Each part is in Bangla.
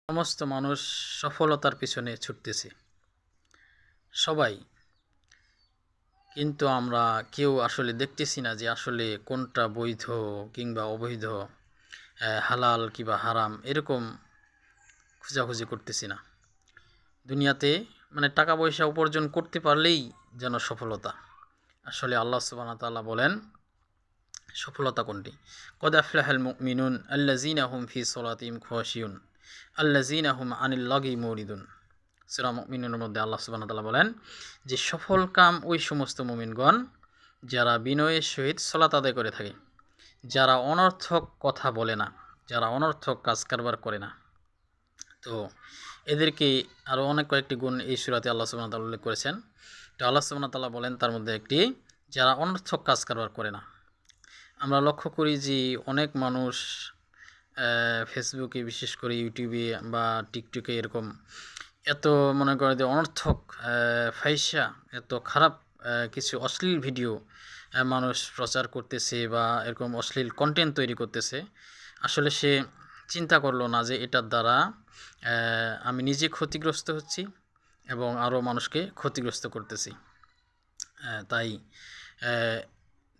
সমস্ত মানুষ সফলতার পিছনে ছুটতেছে সবাই, কিন্তু আমরা কেউ আসলে দেখতেছি না যে আসলে কোনটা বৈধ কিংবা অবৈধ, হালাল কিংবা হারাম, এরকম খোঁজাখুঁজি করতেছি না। দুনিয়াতে টাকা পয়সা উপার্জন করতে পারলেই যেন সফলতা। আসলে আল্লাহ সুবহানাহু ওয়া তাআলা বলেন সফলতা কোনটি? কদ আফলাহাল মুমিনুন আল্লাযীনা হুম ফি সলাতিহিম খাশিউন আল্লাযীনা হুম আনিল লাগি মুরিদুন। সূরা মুমিনুনের মধ্যে আল্লাহ সুবহানাহু ওয়া তাআলা বলেন যে সফল কাম ওই সমস্ত মুমিনগণ যারা বিনয়ের সহিত সালাত আদায় করে থাকে, যারা অনর্থক কথা বলে না, যারা অনর্থক কাজ কারবার করে না। তো এদেরকে আরও অনেক কয়েকটি গুণ এই সূরাতে আল্লাহ সুবহানাহু ওয়া তাআলা উল্লেখ করেছেন। তো আল্লাহ সুবহানাহু ওয়া তাআলা বলেন তার মধ্যে একটি, যারা অনর্থক কাজ কারবার করে না। আমরা লক্ষ্য করি যে অনেক মানুষ ফেসবুকে, বিশেষ করে ইউটিউবে বা টিকটকে এরকম এত মনে করে যে অনর্থক ফাহিশা, এত খারাপ কিছু অশ্লীল ভিডিও মানুষ প্রচার করতেছে বা এরকম অশ্লীল কন্টেন্ট তৈরি করতেছে। আসলে সে চিন্তা করলো না যে এটার দ্বারা আমি নিজে ক্ষতিগ্রস্ত হচ্ছি এবং আরও মানুষকে ক্ষতিগ্রস্ত করতেছি। তাই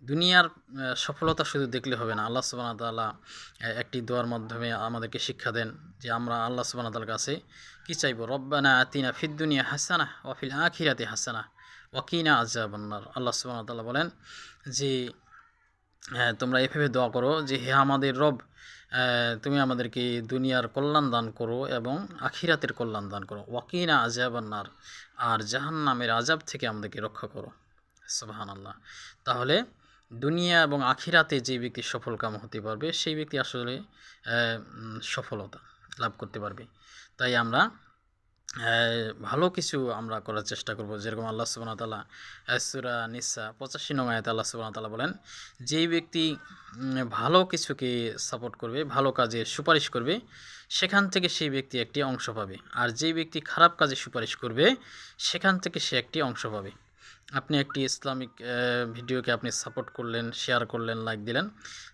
দুনিয়ার সফলতা শুধু দেখলে হবে না। আল্লাহ সুবহানাহু ওয়া তাআলা একটি দোয়ার মাধ্যমে আমাদেরকে শিক্ষা দেন যে আমরা আল্লাহ সুবহানাহু ওয়া তাআলার কাছে কী চাইব? রব্বানা আতিনা ফিদ দুনিয়া হাসানাহ ওয়া ফিল আখিরাতি হাসানাহ ওয়া কিনা আযাবান্নার। আল্লাহ সুবহানাহু ওয়া তাআলা বলেন যে তোমরা এভাবে দোয়া করো যে হে আমাদের রব, তুমি আমাদেরকে দুনিয়ার কল্যাণ দান করো এবং আখিরাতের কল্যাণ দান করো। ওয়া কিনা আযাবান্নার, আর জাহান্নামের আযাব থেকে আমাদেরকে রক্ষা করো। সুবহানাল্লাহ। তাহলে দুনিয়া এবং আখিরাতে যে ব্যক্তি সফলকাম হতে পারবে সেই ব্যক্তি আসলে সফলতা লাভ করতে পারবে। তাই আমরা ভালো কিছু আমরা করার চেষ্টা করব। যেরকম আল্লাহ সুবহানাহু ওয়া তাআলা সূরা নিসা 85 নং আয়াতে আল্লাহ সুবহানাহু ওয়া তাআলা বলেন, যেই ব্যক্তি ভালো কিছুকে সাপোর্ট করবে, ভালো কাজে সুপারিশ করবে, সেখান থেকে সেই ব্যক্তি একটি অংশ পাবে। আর যেই ব্যক্তি খারাপ কাজে সুপারিশ করবে সেখান থেকে সে একটি অংশ পাবে। আপনি একটি ইসলামিক ভিডিওকে আপনি সাপোর্ট করলেন, শেয়ার করলেন, লাইক দিলেন,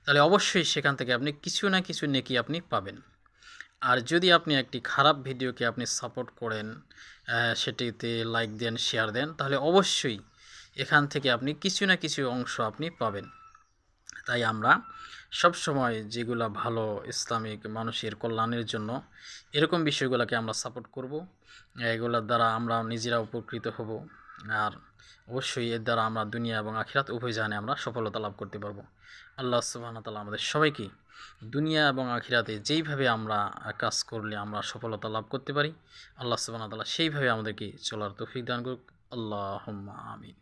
তাহলে অবশ্যই সেখান থেকে আপনি কিছু না কিছু নেকি আপনি পাবেন। আর যদি আপনি একটি খারাপ ভিডিওকে আপনি সাপোর্ট করেন, সেটিতে লাইক দেন, শেয়ার দেন, তাহলে অবশ্যই এখান থেকে আপনি কিছু না কিছু অংশ আপনি পাবেন। তাই আমরা সব সময় যেগুলো ভালো ইসলামিক মানুষের কল্যাণের জন্য এরকম বিষয়গুলোকে আমরা সাপোর্ট করব। এগুলোর দ্বারা আমরা নিজেরা উপকৃত হব, আর অবশ্যই এর দ্বারা আমরা দুনিয়া এবং আখিরাত উভয় জাহানে আমরা সফলতা লাভ করতে পারবো। আল্লাহ সুবহানাহু ওয়া তাআলা আমাদের সবাইকে দুনিয়া এবং আখিরাতে যেইভাবে আমরা কাজ করলে আমরা সফলতা লাভ করতে পারি, আল্লাহ সুবহানাহু ওয়া তাআলা সেইভাবে আমাদেরকে চলার তৌফিক দান করুক। আল্লাহুম্মা আমিন।